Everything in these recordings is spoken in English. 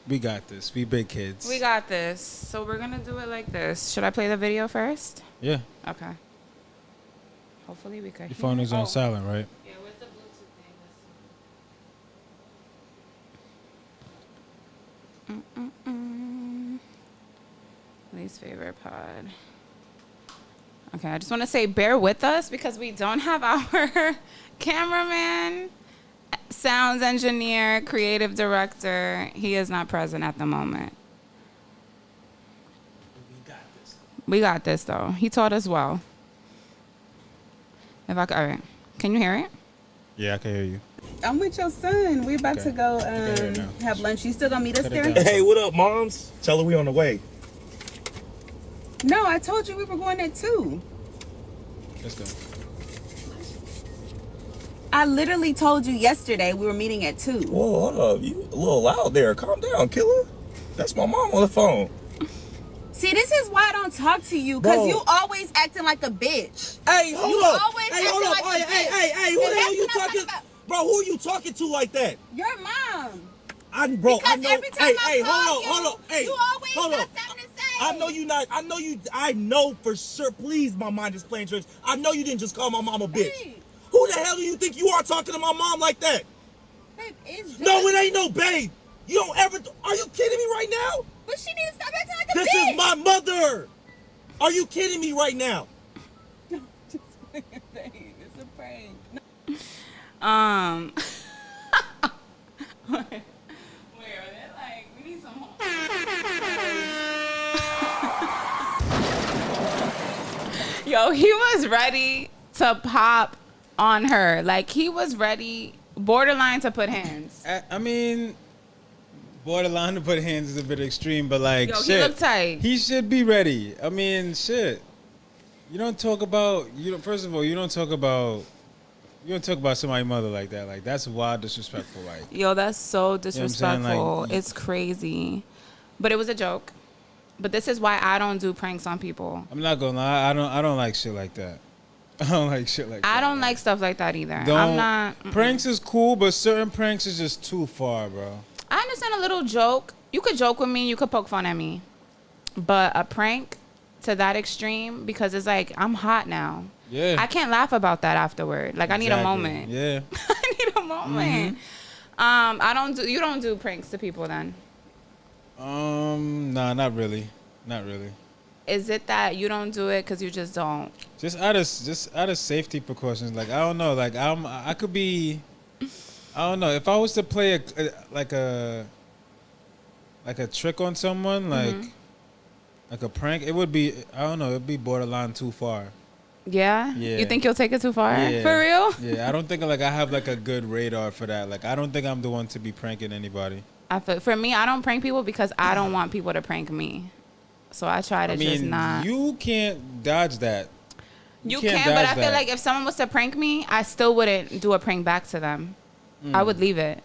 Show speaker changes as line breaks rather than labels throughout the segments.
We got this. We big kids.
We got this. So we're going to do it like this. Should I play the video first?
Yeah.
Okay. Hopefully we could
Your phone is on silent, right?
Yeah, where's the Bluetooth thing? Least favorite pod. Okay, I just want to say bear with us because we don't have our cameraman, sounds engineer, creative director. He is not present at the moment. We got this, though. He taught us well. All right. Can you hear it?
Yeah, I can hear you.
I'm with your son. We about to go have lunch. You still gonna meet us there?
Hey, what up, moms? Tell her we on the way.
No, I told you we were going at 2.
Let's go.
I literally told you yesterday we were meeting at 2.
Whoa, hold up. You a little loud there. Calm down, killer. That's my mom on the phone.
See, this is why I don't talk to you, because you always acting like a bitch.
Hey, hold
You
up.
always
Hey, hold
acting
up.
like a
Hey,
bitch.
who
And
the hell
that's
you
what I'm
talking?
about.
Bro, who are you talking to like that?
Your mom.
I know.
Because every time I call
hold up. Hey,
you always
hold
got
up.
something to say.
I know for sure. Please, my mind is playing tricks. I know you didn't just call my mom a bitch.
Hey.
Who the hell do you think you are talking to my mom like that?
Babe, it's just...
No, it ain't no babe. You don't ever. Are you kidding me right now?
But she need to stop acting like a
This
bitch.
is my mother. Are you kidding me right now?
Just playing. It's a prank.
Wait, are they like, we need some home. Yo, he was ready to pop on her. Like, he was ready, borderline to put hands.
I mean, borderline to put hands is a bit extreme, but like,
Yo,
shit.
he looked tight.
He should be ready. I mean, shit. You don't talk about, first of all, you don't talk about somebody's mother like that. Like, that's wild disrespectful. Like,
Yo, that's so
what I'm saying?
disrespectful.
Like,
it's crazy. But it was a joke. But this is why I don't do pranks on people.
I'm not gonna lie, I don't like shit like that. I don't like shit like that.
I don't like stuff like that either.
Don't,
I'm not.
Pranks is cool, but certain pranks is just too far, bro.
I understand a little joke. You could joke with me. You could poke fun at me. But a prank to that extreme, because it's like, I'm hot now.
Yeah.
I can't laugh about that afterward. Like, I need a moment.
Yeah.
I need a moment. You don't do pranks to people then?
Nah, not really. Not really.
Is it that you don't do it because you just don't?
Just out of safety precautions. Like, I don't know. Like, I could be. I don't know. If I was to play a trick on someone, like a prank, it would be. I don't know. It'd be borderline too far.
Yeah?
Yeah.
You think you'll take it too far?
Yeah.
For real?
Yeah. I don't think I have like a good radar for that. Like, I don't think I'm the one to be pranking anybody.
For me, I don't prank people because I don't want people to prank me. So I try to just not.
You can't dodge that.
You can, but I feel like if someone was to prank me, I still wouldn't do a prank back to them. I would leave it.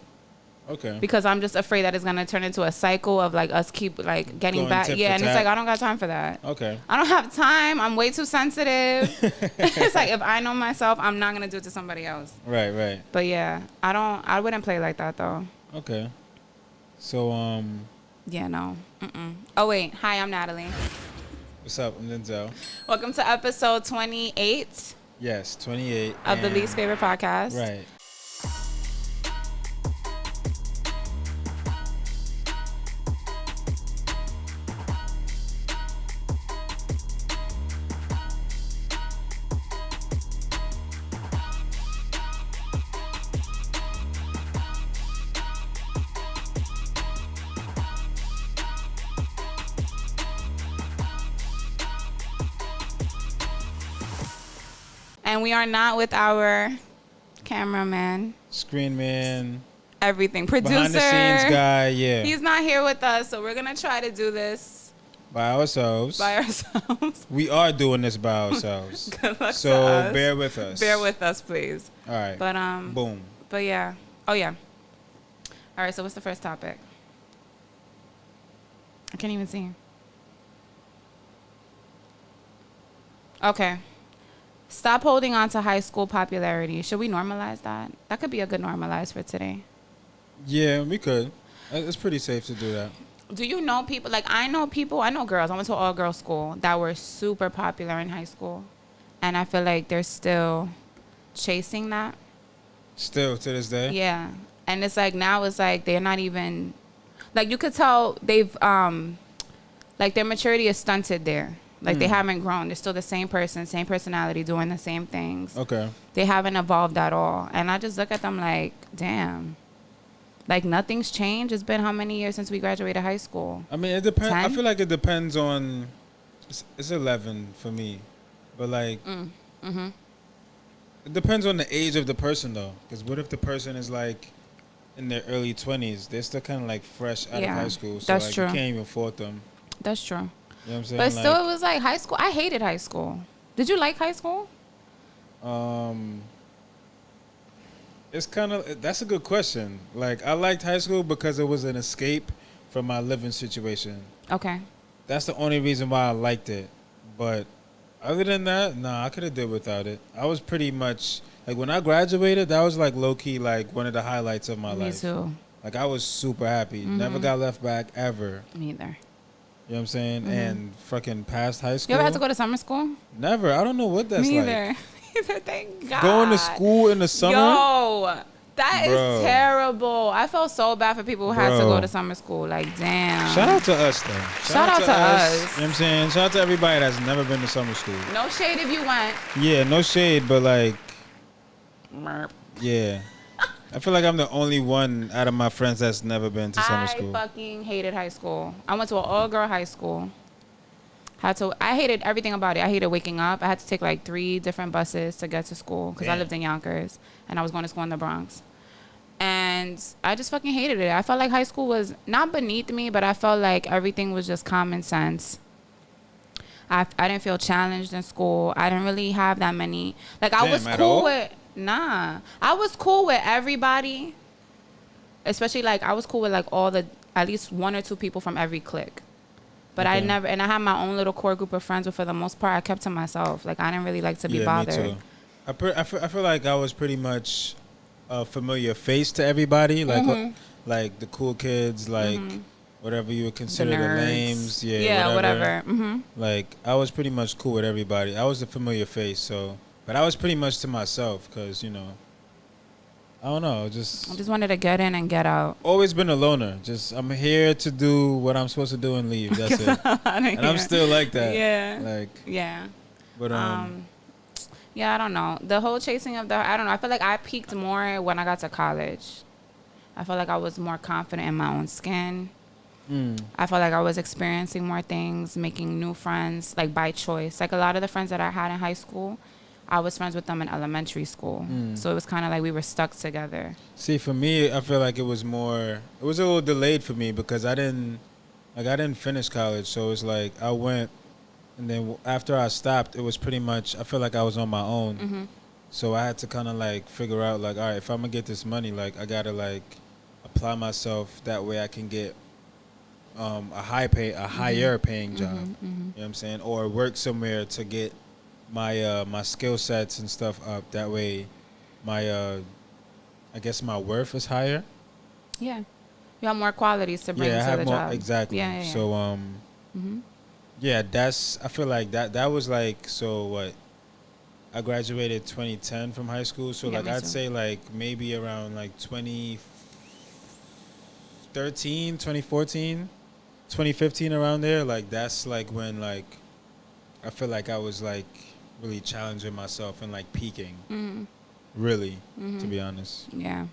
Okay.
Because I'm just afraid that it's gonna turn into a cycle of like us keep like getting
Going
back.
tit
Yeah,
for
and it's
tat.
like I don't got time for that.
Okay.
I don't have time. I'm way too sensitive. It's like if I know myself, I'm not gonna do it to somebody else.
Right.
But yeah, I wouldn't play like that though.
Okay. So
Yeah, no. Oh wait, hi, I'm Natalie.
what's up? I'm Denzil.
Welcome to episode 28
Yes, 28
of the
and-
Least Favorite Podcast.
Right.
And we are not with our cameraman,
Screen man,
everything, producer.
behind the scenes guy, yeah.
He's not here with us, so we're gonna try to do this
by ourselves.
by ourselves.
We are doing this by ourselves.
Good luck
So
to us.
bear with us.
Bear with us, please.
All right.
But
Boom.
But yeah. Oh yeah. All right. So what's the first topic? I can't even see. Okay. Stop holding on to high school popularity. Should we normalize that? That could be a good normalize for today.
Yeah, we could. It's pretty safe to do that.
Do you know people? Like, I know girls. I went to an all-girls school that were super popular in high school. And I feel like they're still chasing that.
Still to this day?
Yeah. And it's like, now it's like they're not even, like, you could tell they've, like, their maturity is stunted there. Like, they haven't grown. They're still the same person, same personality, doing the same things.
Okay.
They haven't evolved at all. And I just look at them like, damn. Like, nothing's changed. It's been how many years since we graduated high school?
I mean, it depends.
10?
I feel like it depends on. It's 11 for me, but like. It depends on the age of the person though, because what if the person is like in their early 20s? They're still kind of like fresh out of high school, so
that's
like
true.
you can't even fault them.
That's true.
You know what I'm saying?
But still, it was like high school. I hated high school. Did you like high school?
It's kind of, that's a good question. Like, I liked high school because it was an escape from my living situation.
Okay.
That's the only reason why I liked it. But other than that, nah, I could have did without it. I was pretty much, like, when I graduated, that was like low-key like one of the highlights of my life.
Me too.
Like, I was super happy. Never got left back ever.
Me either.
You know what I'm saying? And fucking past high school.
You ever had to go to summer school?
Never. I don't know what that's
Me
like.
either. Either, thank God.
Going to school in the summer?
Yo, that
Bro.
is terrible. I felt so bad for people who had to
Bro.
go to summer school. Like, damn.
Shout out to us, though.
Shout out to us.
You know what I'm saying? Shout out to everybody that's never been to summer school.
No shade if you went.
Yeah, no shade, but like,
Merp.
yeah. I feel like I'm the only one out of my friends that's never been to summer school.
I fucking hated high school. I went to an all-girl high school. I hated everything about it. I hated waking up. I had to take like 3 different buses to get to school because I
Damn.
lived in Yonkers and I was going to school in the Bronx. And I just fucking hated it. I felt like high school was not beneath me, but I felt like everything was just common sense. I didn't feel challenged in school. I didn't really have that many. Like, I was
Damn, at
cool
all?
with, I was cool with everybody. Especially, like, I was cool with, like, at least 1 or 2 people from every clique. But
Okay.
and I had my own little core group of friends, but for the most part, I kept to myself. Like, I didn't really like to be bothered.
Me too. I feel like I was pretty much a familiar face to everybody. Like, like the cool kids, like whatever you would consider the
nerds.
names.
Yeah, whatever.
Like, I was pretty much cool with everybody. I was a familiar face, so. But I was pretty much to myself because, you know, I don't know,
I just wanted to get in and get out.
always been a loner. Just, I'm here to do what I'm supposed to do and leave. That's it. And I'm still like that.
Yeah.
Like,
Yeah.
but,
Yeah, I don't know. The whole chasing of I don't know. I feel like I peaked more when I got to college. I felt like I was more confident in my own skin. I felt like I was experiencing more things, making new friends, like by choice. Like a lot of the friends that I had in high school, I was friends with them in elementary school. So it was kind of like we were stuck together.
see, for me, I feel like it was a little delayed for me because I didn't finish college. So it's like I went, and then after I stopped, it was pretty much, I feel like I was on my own. So I had to kind of like figure out like, all right, if I'm gonna get this money, like I gotta like apply myself that way I can get a higher paying job. You know what I'm saying? Or work somewhere to get my my skill sets and stuff up. That way, my I guess my worth is higher.
Yeah. You have more qualities to bring
Yeah, I
to
have
the
more
job.
exactly.
Yeah, yeah, yeah.
So yeah, I feel like that was like, so what? I graduated 2010 from high school, so
Yeah,
like
me
I'd
too.
say like maybe around like 2013, 2014, 2015, around there. Like that's like when like I feel like I was like really challenging myself and like peaking. Really, to be honest.
Yeah.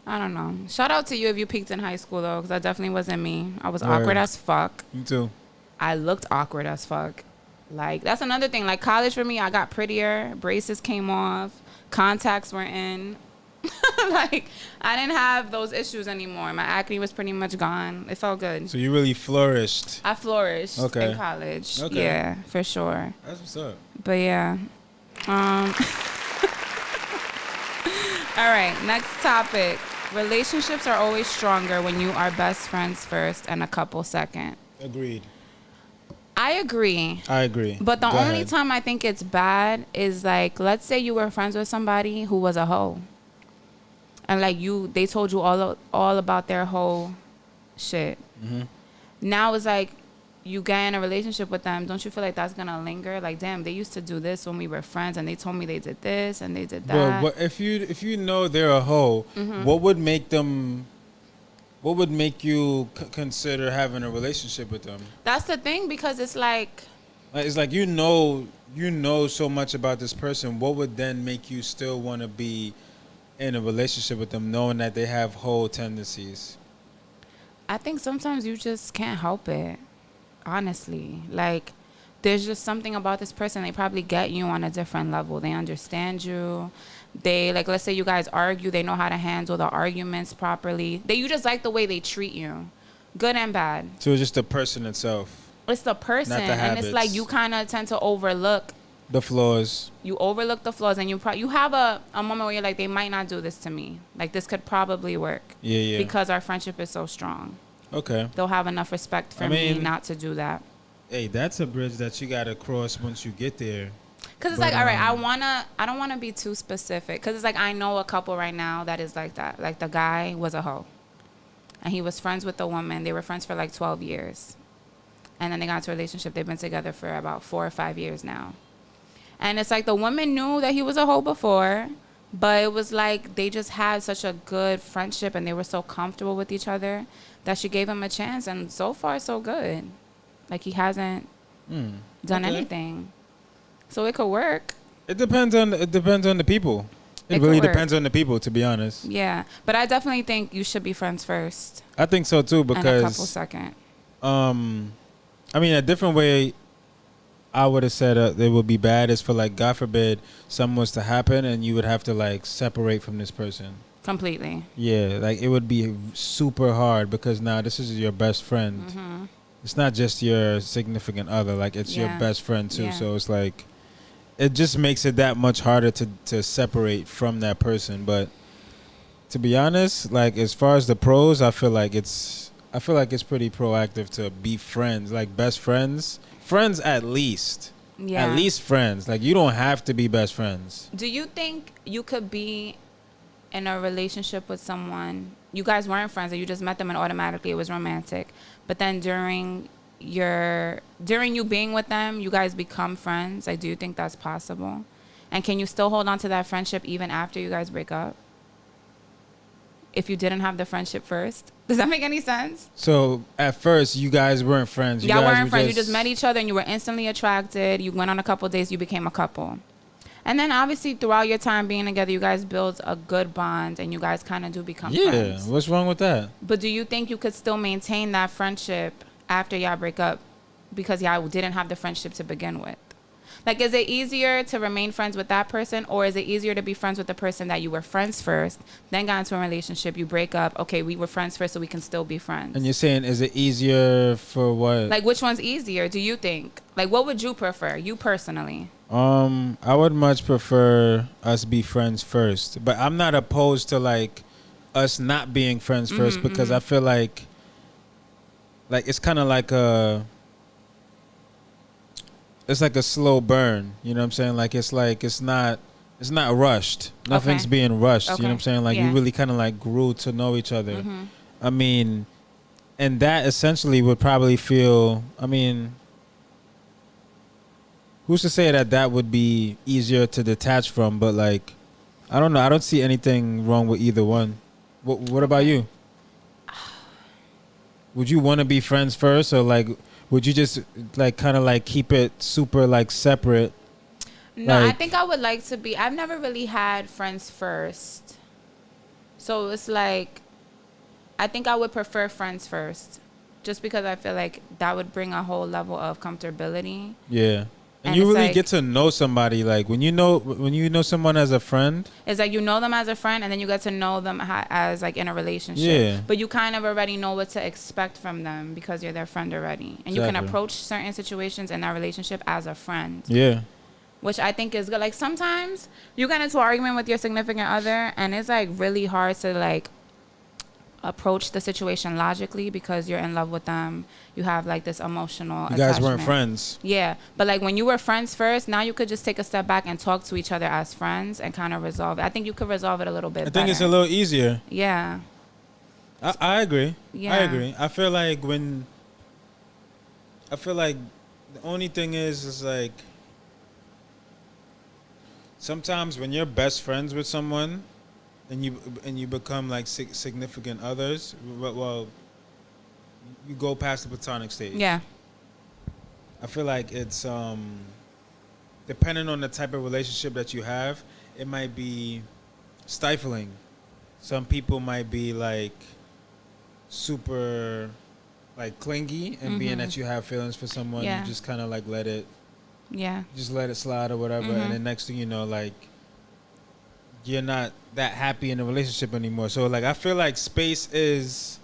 I don't know. Shout out to you if you peaked in high school, though, because that definitely wasn't me. I was
Word.
awkward as fuck.
Me too.
I looked awkward as fuck. Like, that's another thing. Like, college for me, I got prettier. Braces came off. Contacts were in. Like, I didn't have those issues anymore. My acne was pretty much gone. It felt good.
So you really flourished.
I flourished
Okay.
in college.
Okay.
Yeah, for sure.
That's what's up.
But yeah. All right, next topic. Relationships are always stronger when you are best friends first and a couple second.
Agreed.
I agree.
I agree.
But the
Go
only
ahead.
time I think it's bad is like, let's say you were friends with somebody who was a hoe. And like they told you all about their hoe shit. Now it's like you get in a relationship with them. Don't you feel like that's gonna linger? Like, damn, they used to do this when we were friends, and they told me they did this and they did that.
Well, what, if you know they're a hoe, what would make them? What would make you consider having a relationship with them?
That's the thing, because it's like
it's like you know so much about this person. What would then make you still want to be in a relationship with them, knowing that they have hoe tendencies?
I think sometimes you just can't help it. Honestly, like, there's just something about this person. They probably get you on a different level. They understand you. They, like, let's say you guys argue, they know how to handle the arguments properly. You just like the way they treat you, good and bad.
So it's just the person itself.
It's the person,
not the
and it's like you kind of tend to overlook
the flaws. You
overlook the flaws, and you have a moment where you're like, they might not do this to me. Like, this could probably work.
Yeah.
Because our friendship is so strong.
Okay.
They'll have enough respect for me not to do that.
Hey, that's a bridge that you gotta cross once you get there.
Cause it's like, all right, I don't wanna be too specific. Cause it's like, I know a couple right now that is like that. Like, the guy was a hoe, and he was friends with the woman. They were friends for like 12 years, and then they got into a relationship. They've been together for about 4 or 5 years now, and it's like the woman knew that he was a hoe before, but it was like they just had such a good friendship, and they were so comfortable with each other that she gave him a chance, and so far so good. Like, he hasn't done anything, so it could work.
It depends on the people. It really depends on the people, to be honest.
Yeah, but I definitely think you should be friends first.
I think so too, because
and a couple second.
I mean, a different way I would have said it would be bad is for, like, God forbid something was to happen and you would have to, like, separate from this person.
Completely.
Yeah, like, it would be super hard because now this is your best friend. Mm-hmm. It's not just your significant other. Like, it's your best friend too. Yeah. So it's like, it just makes it that much harder to separate from that person. But to be honest, like, as far as the pros, I feel like it's pretty proactive to be friends, like best friends. Friends at least. Yeah. At least friends. Like, you don't have to be best friends.
Do you think you could be in a relationship with someone, you guys weren't friends, and you just met them and automatically it was romantic, but then during you being with them, you guys become friends? Like, do you think that's possible? And can you still hold on to that friendship even after you guys break up, if you didn't have the friendship first? Does that make any sense?
So at first you guys weren't friends.
Y'all weren't friends. You just met each other and you were instantly attracted. You went on a couple of dates. You became a couple. And then obviously throughout your time being together, you guys build a good bond and you guys kind of do become friends.
Yeah, what's wrong with that?
But do you think you could still maintain that friendship after y'all break up because y'all didn't have the friendship to begin with? Like, is it easier to remain friends with that person, or is it easier to be friends with the person that you were friends first, then got into a relationship, you break up, okay, we were friends first, so we can still be friends?
And you're saying, is it easier for what?
Like, which one's easier, do you think? Like, what would you prefer, you personally?
I would much prefer us be friends first, but I'm not opposed to, like, us not being friends first, because I feel like it's kind of like it's like a slow burn, you know what I'm saying? Like, it's not rushed. Nothing's being rushed, you know what I'm saying? Like, you really kind of, like, grew to know each other. I mean, and that essentially would probably feel, I mean, who's to say that would be easier to detach from? But, like, I don't know. I don't see anything wrong with either one. What about you? Would you want to be friends first, or, like, would you just, like, kind of, like, keep it super, like, separate?
No,
like,
I think I would like to be. I've never really had friends first. So it's like, I think I would prefer friends first, just because I feel like that would bring a whole level of comfortability. Yeah. And
you really, like, get to know somebody, like, when you know someone as a friend.
It's like you know them as a friend, and then you get to know them as, like, in a relationship.
Yeah.
But you kind of already know what to expect from them because you're their friend already. And you can approach certain situations in that relationship as a friend. Yeah. Which I think is good. Like, sometimes you get into an argument with your significant other, and it's, like, really hard to, like, approach the situation logically because you're in love with them. You have, like, this emotional attachment.
You guys weren't friends.
Yeah. But, like, when you were friends first, now you could just take a step back and talk to each other as friends and kind of resolve it. I think you could resolve it a little bit better.
I think it's a little easier.
Yeah.
I agree.
Yeah.
I agree. I feel like the only thing is like sometimes when you're best friends with someone and you become like significant others, well, you go past the platonic stage.
Yeah.
I feel like it's depending on the type of relationship that you have, it might be stifling. Some people might be like super like clingy and being that you have feelings for someone,
Yeah.
you just kind of like let it
Yeah.
slide or whatever, and then next thing you know, like you're not that happy in the relationship anymore. So like I feel like space is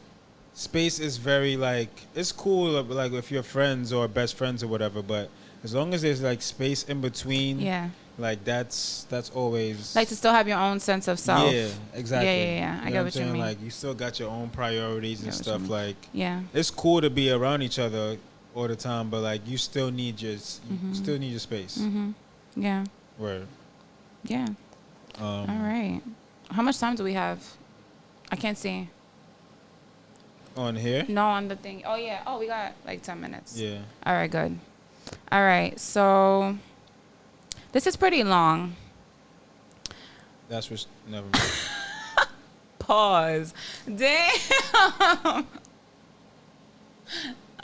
very like it's cool like if you're friends or best friends or whatever, but as long as there's like space in between,
Yeah.
like that's always
Like to still have your own sense of self.
Yeah, exactly.
Yeah. I
You
get
know
what you
saying?
mean.
Like you still got your own priorities and
Get what you
stuff.
mean.
Like
Yeah.
it's cool to be around each other all the time, but like you still need your space.
Yeah.
Word.
Yeah. All right. How much time do we have? I can't see.
On here?
No, on the thing. Oh, yeah. Oh, we got like 10 minutes.
Yeah.
All right, good. All right. So this is pretty long.
That's what. Never mind.
Pause. Damn.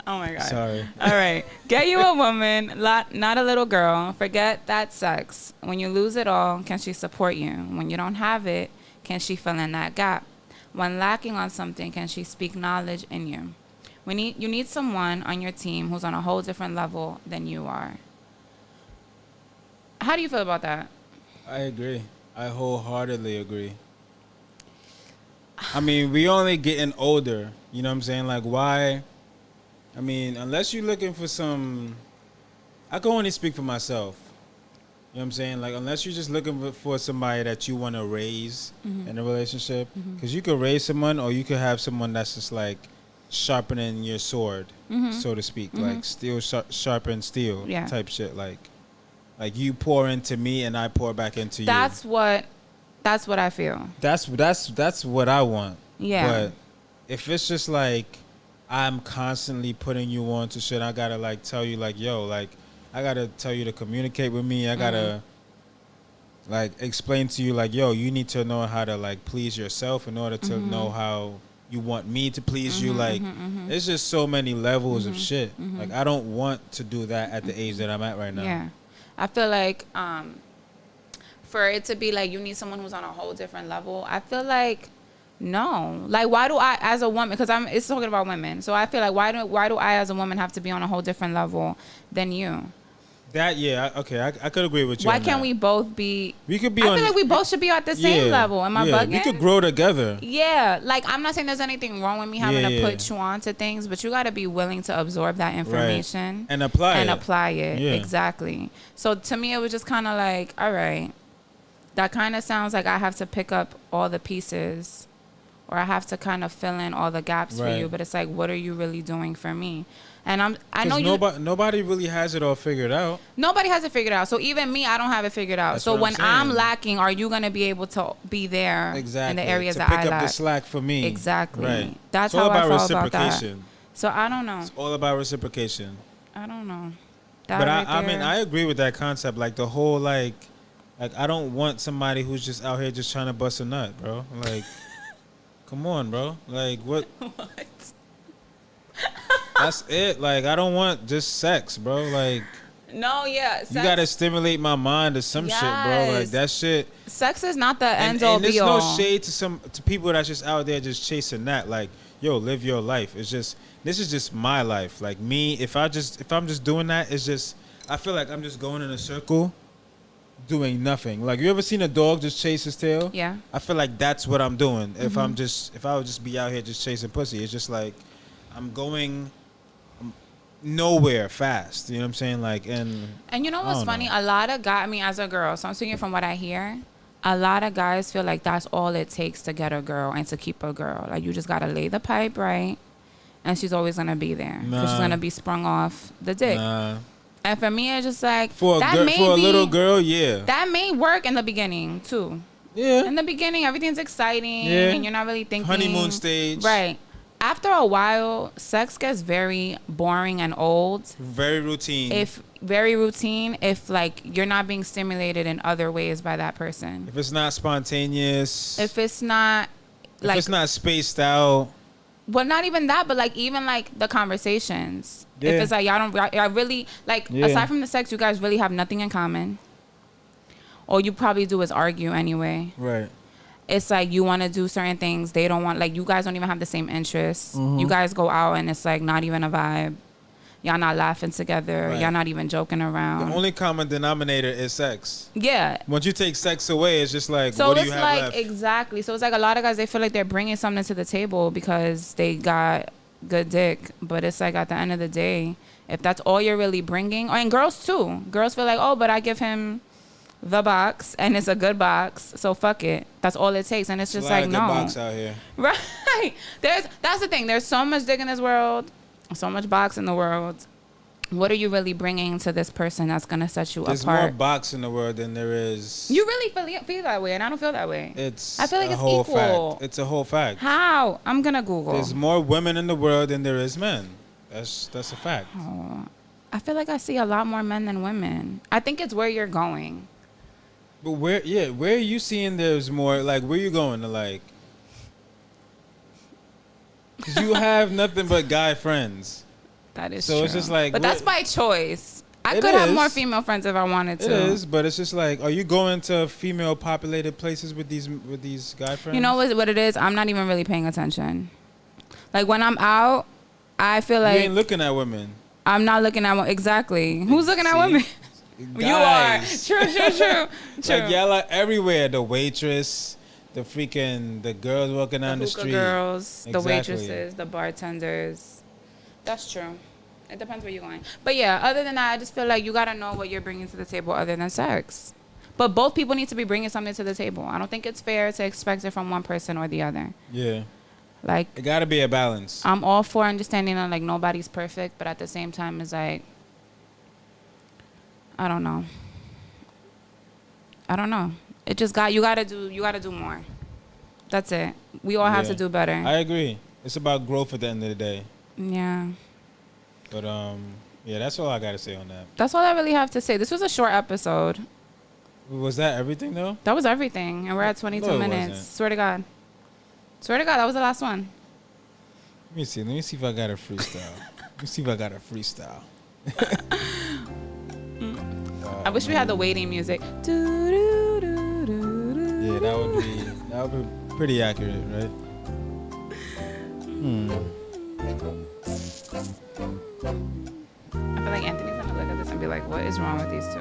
Oh, my God.
Sorry.
All right. Get you a woman, not a little girl. Forget that sex. When you lose it all, can she support you? When you don't have it, can she fill in that gap? When lacking on something, can she speak knowledge in you? You need someone on your team who's on a whole different level than you are. How do you feel about that?
I agree. I wholeheartedly agree. I mean, we only getting older. You know what I'm saying? Like, why? I mean, unless you're looking for some... I can only speak for myself. You know what I'm saying? Like, unless you're just looking for somebody that you want to raise in a relationship. Because you could raise someone or you could have someone that's just, like, sharpening your sword, so to speak. Like, steel sharpen steel type shit. Like you pour into me and I pour back into you.
That's what I feel.
That's what I want.
Yeah.
But if it's just like I'm constantly putting you on to shit, I gotta like tell you like, yo, like I gotta tell you to communicate with me. I gotta like explain to you like, yo, you need to know how to like please yourself in order to know how you want me to please you. Like it's just so many levels of shit. Like I don't want to do that at the age that I'm at right now.
Yeah. I feel like for it to be like you need someone who's on a whole different level, I feel like no. Like why do I as a woman, because it's talking about women, so I feel like why do I as a woman have to be on a whole different level than you?
That I could agree with you.
Why can't we both be?
We could be.
I feel like we both should be at the same level. Am I bugging?
We could grow together.
Yeah, like I'm not saying there's anything wrong with me having to put you on to things, but you got to be willing to absorb that information
and apply
it. Yeah. Exactly. So to me, it was just kind of like, all right, that kind of sounds like I have to pick up all the pieces, or I have to kind of fill in all the gaps for you. But it's like, what are you really doing for me? And I know
nobody really has it all figured out.
Nobody has it figured out. So even me, I don't have it figured out. So when I'm lacking, are you gonna be able to be there in the areas that I lack?
To pick up the slack for me.
Exactly.
Right.
That's
how
I feel
reciprocation.
about that. So I don't know.
It's all about reciprocation.
I don't know.
But I mean, I agree with that concept. Like the whole like I don't want somebody who's just out here just trying to bust a nut, bro. Like, come on, bro. Like what?
What?
That's it. Like, I don't want just sex, bro. Like,
no, yeah.
You gotta stimulate my mind to some shit, bro. Like that shit.
Sex is not the end all be all.
And there's no shade to people that's just out there just chasing that. Like, yo, live your life. It's just this is just my life. Like me, if I'm just doing that, it's just I feel like I'm just going in a circle, doing nothing. Like you ever seen a dog just chase his tail?
Yeah. I
feel like that's what I'm doing. If I would just be out here just chasing pussy, it's just like I'm going nowhere fast. You know what I'm saying? Like and
you know what's funny? A lot of guys, I mean, as a girl, so I'm speaking from what I hear, a lot of guys feel like that's all it takes to get a girl and to keep a girl. Like you just gotta lay the pipe right, and she's always gonna be there because she's gonna be sprung off the dick. And for me, it's just like
for a little girl, yeah,
that may work in the beginning too.
Yeah.
In the beginning, everything's exciting,
Yeah.
and you're not really thinking.
Honeymoon stage.
Right. After a while, sex gets very boring and old.
Very routine.
If like you're not being stimulated in other ways by that person.
If it's not spontaneous.
If it's not like,
if it's not spaced out.
well, not even that, but like even like the conversations.
Yeah.
If it's like y'all really like,
Yeah.
aside from the sex, you guys really have nothing in common. All you probably do is argue anyway.
Right.
It's like you want to do certain things, they don't want. Like you guys don't even have the same interests.
Mm-hmm.
You guys go out and it's like not even a vibe. Y'all not laughing together.
Right.
Y'all not even joking around.
The only common denominator is sex.
Yeah.
Once you take sex away, it's just like,
So
what do
it's
you have
like,
left?
exactly. So it's like a lot of guys, they feel like they're bringing something to the table because they got good dick. But it's like at the end of the day, if that's all you're really bringing, and girls too. Girls feel like, oh, but I give him the box and it's a good box, so fuck it. That's all it takes. And it's just like, no.
Good box out here.
Right. That's the thing. There's so much dick in this world, so much box in the world. What are you really bringing to this person that's gonna set you
There's
apart?
more box in the world than there is.
You really feel that way, and I don't feel that way. I feel like
a
it's
whole
equal.
fact. It's a whole fact.
How? I'm gonna Google.
There's more women in the world than there is men. That's a fact.
Oh, I feel like I see a lot more men than women. I think it's where you're going.
But where are you seeing there's more, like, where you going to, like, 'cause you have nothing but guy friends.
That is
So
true.
it's just like,
but that's by choice. I
It
could have more
is.
female friends if I wanted to.
It is, but it's just like, are you going to female populated places with these guy friends?
You know what it is? I'm not even really paying attention. Like when I'm out, I feel
You
like
ain't looking at women.
I'm not looking at exactly. Who's looking at
See?
women? You are.
Guys.
True.
Like y'all are everywhere. The waitress, the girls walking down the
hookah
street.
girls, the
Exactly.
waitresses, the bartenders. That's true. It depends where you're going. But yeah, other than that, I just feel like you gotta know what you're bringing to the table other than sex. But both people need to be bringing something to the table. I don't think it's fair to expect it from one person or the other.
Yeah,
Like,
it gotta be a balance.
I'm all for understanding that like nobody's perfect, but at the same time, it's like, I don't know. It just you gotta do more. That's it. We all have
Yeah.
to do better.
I agree. It's about growth at the end of the day.
Yeah.
But yeah, that's all I gotta say on that.
That's all I really have to say. This was a short episode.
Was that everything though?
That was everything. And we're at 22
No, it
minutes.
wasn't.
Swear to God. That was the last one.
Let me see if I got a freestyle.
I wish we had the waiting music.
Yeah, that would be pretty accurate, right?
I feel like Anthony's gonna look at this and be like, what is wrong with these two?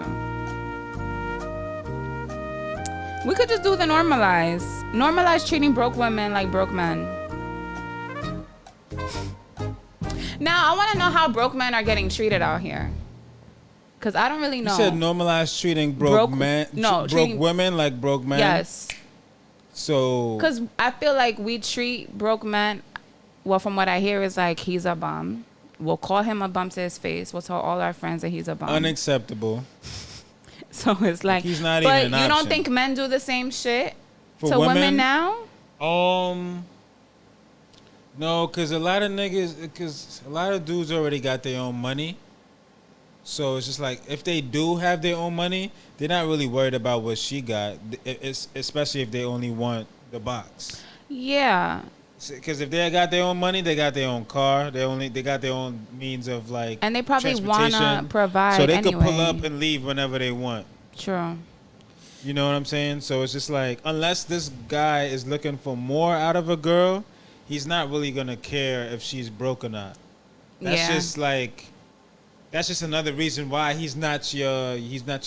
We could just do the normalize. Normalize treating broke women like broke men. Now, I want to know how broke men are getting treated out here. Because I don't really know.
You said normalize treating broke men, broke
treating
women like broke men.
Yes.
So.
Because I feel like we treat broke men, well, from what I hear is like he's a bum. We'll call him a bum to his face. We'll tell all our friends that he's a bum.
Unacceptable.
So it's like,
He's not
but
even an
you don't
option.
think men do the same shit
For
to women
women?
now?
No, because a lot of dudes already got their own money. So it's just like, if they do have their own money, they're not really worried about what she got, especially if they only want the box.
Yeah.
Because if they got their own money, they got their own car. They got their own means of like.
And they probably
transportation.
wanna provide
so they
anyway.
could pull up and leave whenever they want.
True.
You know what I'm saying? So it's just like, unless this guy is looking for more out of a girl, he's not really gonna care if she's broke or not. That's that's just another reason why he's not your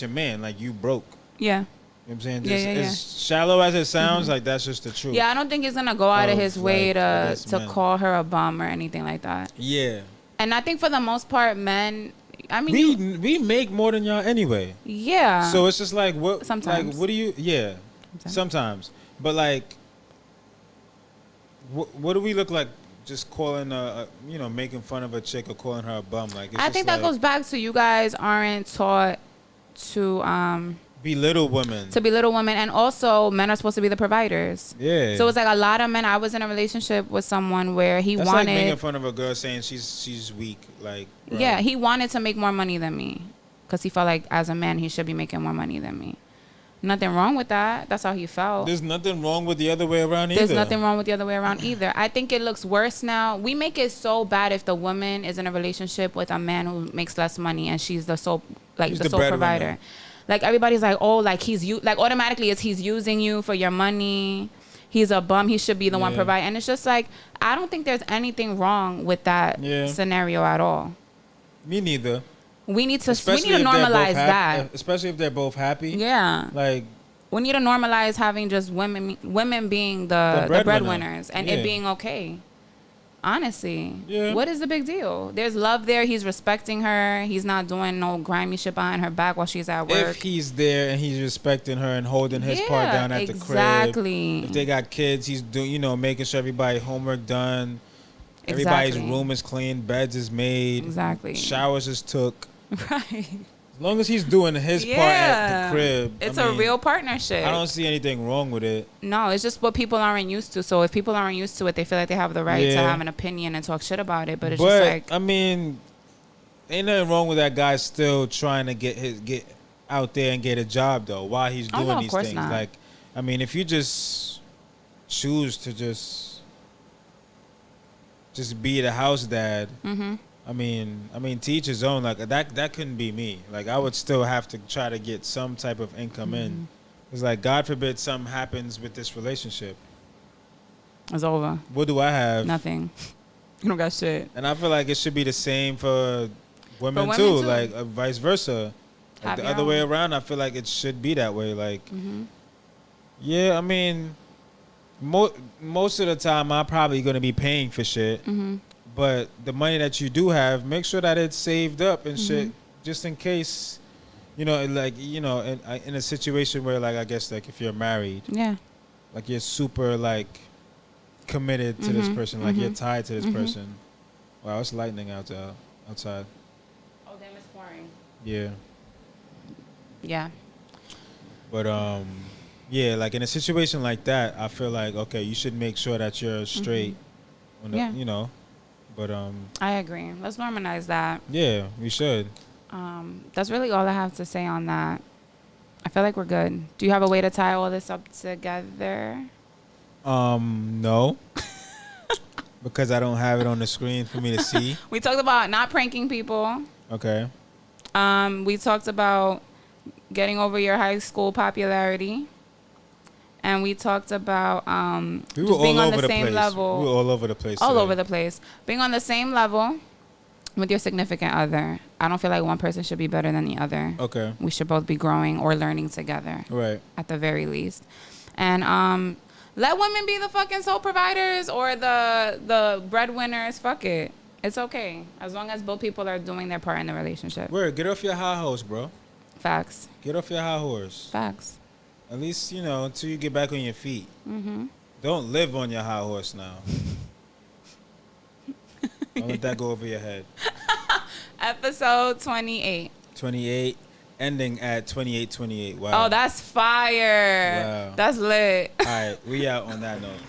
man. Like, you broke.
Yeah.
You know what I'm saying?
Yeah.
As shallow as it sounds, like, that's just the truth.
Yeah, I don't think he's gonna go out of his way
I guess
to
men.
call her a bum or anything like that.
Yeah.
And I think for the most part, men, I mean,
We make more than y'all anyway.
yeah.
So it's just like, what?
Sometimes.
Like, what do you? Yeah. Sometimes. But like, what do we look like? Just calling making fun of a chick or calling her a bum? Like, it's
I think that goes back to you guys aren't taught to
belittle women.
To belittle women, and also men are supposed to be the providers.
Yeah.
So it's like a lot of men. I was in a relationship with someone where he
That's
wanted.
like making fun of a girl saying she's weak. Like, bro.
Yeah, he wanted to make more money than me, because he felt like as a man he should be making more money than me. Nothing wrong with that. That's how he felt.
There's nothing wrong with the other way around either.
There's nothing wrong with the other way around either. I think it looks worse now. We make it so bad if the woman is in a relationship with a man who makes less money and she's the sole provider. Like everybody's like, oh, like like automatically he's using you for your money. He's a bum. He should be the one providing. And it's just like, I don't think there's anything wrong with that scenario at all.
Me neither.
We need to normalize that.
Especially if they're both happy.
Yeah.
Like,
we need to normalize having just women being the breadwinners and it being okay. Honestly. Yeah. What is the big deal? There's love there. He's respecting her. He's not doing no grimy shit behind her back while she's at work.
If he's there and he's respecting her and holding his part down at the crib. Exactly. If they got kids, he's doing, making sure everybody's homework done. Everybody's room is clean. Beds is made.
Exactly.
Showers is took.
Right.
As long as he's doing his part at the crib.
It's a real partnership.
I don't see anything wrong with it.
No, it's just what people aren't used to. So if people aren't used to it, they feel like they have the right to have an opinion and talk shit about it. But it's just like,
I mean, ain't nothing wrong with that guy still trying to get out there and get a job though while he's doing these things.
Not.
Like, I mean, if you just choose to just be the house dad. Mm-hmm. I mean, to each his own. Like that couldn't be me. Like I would still have to try to get some type of income in. It's like, God forbid something happens with this relationship.
It's over.
What do I have?
Nothing. You don't got shit.
And I feel like it should be the same for women too. Like vice versa. Like the other way around. I feel like it should be that way. Like, yeah. I mean, most of the time I'm probably gonna be paying for shit. Mm-hmm. But the money that you do have, make sure that it's saved up and shit, just in case, in a situation where, like, I guess, like, if you're married, like, you're super, like, committed to this person, like, you're tied to this person. Wow, it's lightning outside.
Oh, damn, it's pouring.
Yeah.
Yeah.
But, yeah, like, in a situation like that, I feel like, okay, you should make sure that you're straight, But
I agree. Let's normalize that.
Yeah, we should.
That's really all I have to say on that. I feel like we're good. Do you have a way to tie all this up together?
No. Because I don't have it on the screen for me to see.
We talked about not pranking people.
Okay.
We talked about getting over your high school popularity. And we talked about just being on the same level.
We were all over the place.
All over the place. Being on the same level with your significant other. I don't feel like one person should be better than the other.
Okay.
We should both be growing or learning together.
Right.
At the very least. And let women be the fucking sole providers or the breadwinners. Fuck it. It's okay. As long as both people are doing their part in the relationship.
Word, get off your high horse, bro.
Facts.
Get off your high horse.
Facts.
At least, until you get back on your feet. Mm-hmm. Don't live on your high horse now. Don't let that go over your head.
Episode 28.
28, ending at 2828. Wow.
Oh, that's fire.
Wow.
That's lit.
All right, we out on that note.